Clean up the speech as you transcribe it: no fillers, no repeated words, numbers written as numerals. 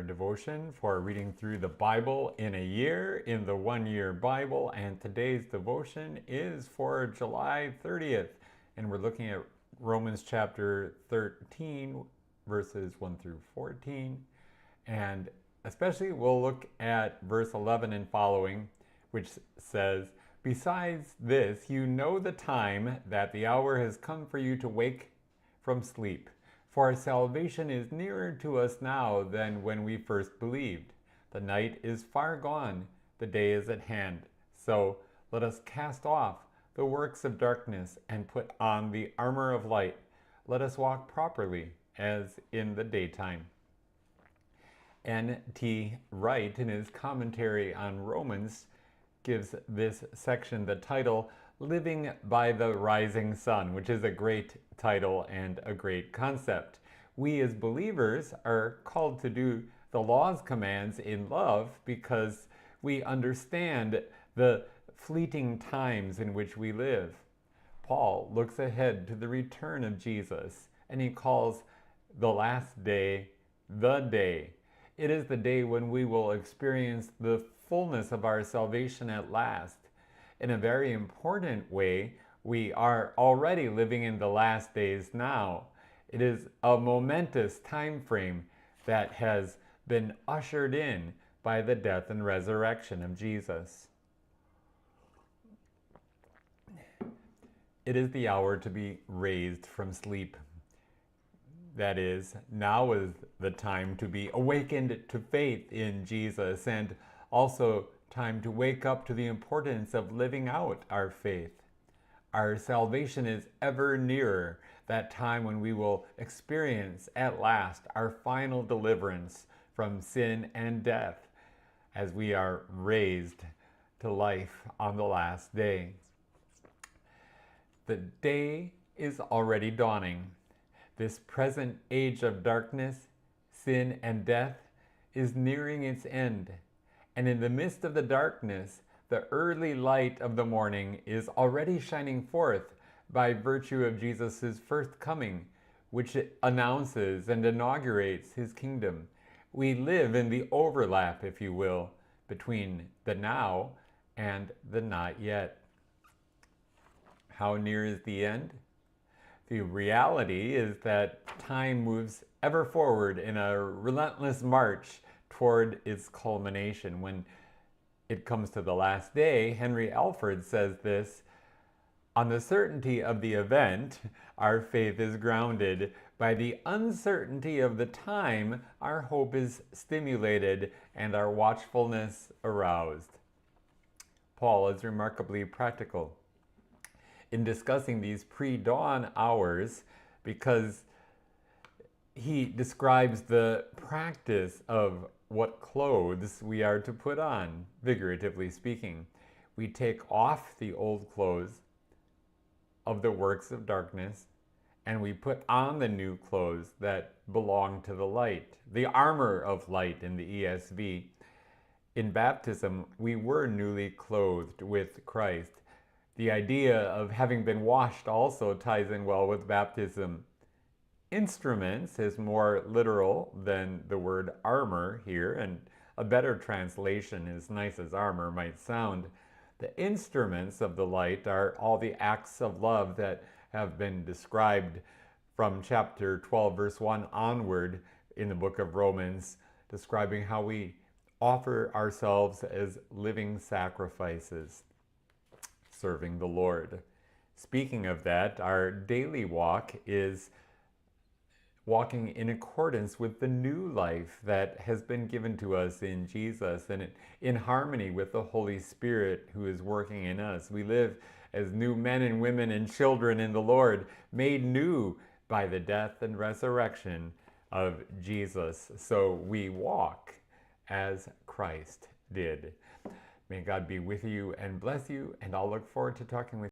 devotion for reading through the Bible in a year in the 1 Year Bible, and today's devotion is for July 30th, and we're looking at Romans chapter 13, verses 1 through 14, and especially we'll look at verse 11 and following, which says, "Besides this, you know the time, that the hour has come for you to wake from sleep. For our salvation is nearer to us now than when we first believed. The night is far gone, the day is at hand. So let us cast off the works of darkness and put on the armor of light. Let us walk properly as in the daytime." N.T. Wright, in his commentary on Romans, gives this section the title, "Living by the Rising Sun," which is a great title and a great concept. We as believers are called to do the law's commands in love because we understand the fleeting times in which we live. Paul looks ahead to the return of Jesus, and he calls the last day the day. It is the day when we will experience the fullness of our salvation at last. In a very important way, we are already living in the last days now. It is a momentous time frame that has been ushered in by the death and resurrection of Jesus. It is the hour to be raised from sleep. That is, now is the time to be awakened to faith in Jesus, and also time to wake up to the importance of living out our faith. Our salvation is ever nearer, that time when we will experience at last our final deliverance from sin and death as we are raised to life on the last day. The day is already dawning. This present age of darkness, sin, and death is nearing its end. And in the midst of the darkness, the early light of the morning is already shining forth by virtue of Jesus' first coming, which announces and inaugurates his kingdom. We live in the overlap, if you will, between the now and the not yet. How near is the end? The reality is that time moves ever forward in a relentless march toward its culmination. When it comes to the last day, Henry Alford says this, "On the certainty of the event, our faith is grounded. By the uncertainty of the time, our hope is stimulated and our watchfulness aroused." Paul is remarkably practical in discussing these pre-dawn hours because he describes the practice of what clothes we are to put on, figuratively speaking. We take off the old clothes of the works of darkness, and we put on the new clothes that belong to the light, the armor of light in the ESV. In baptism, we were newly clothed with Christ. The idea of having been washed also ties in well with baptism. Instruments is more literal than the word armor here, and a better translation, as nice as armor might sound. The instruments of the light are all the acts of love that have been described from chapter 12, verse 1 onward in the book of Romans, describing how we offer ourselves as living sacrifices, serving the Lord. Speaking of that, our daily walk is walking in accordance with the new life that has been given to us in Jesus and in harmony with the Holy Spirit who is working in us. We live as new men and women and children in the Lord, made new by the death and resurrection of Jesus. So we walk as Christ did. May God be with you and bless you, and I'll look forward to talking with you.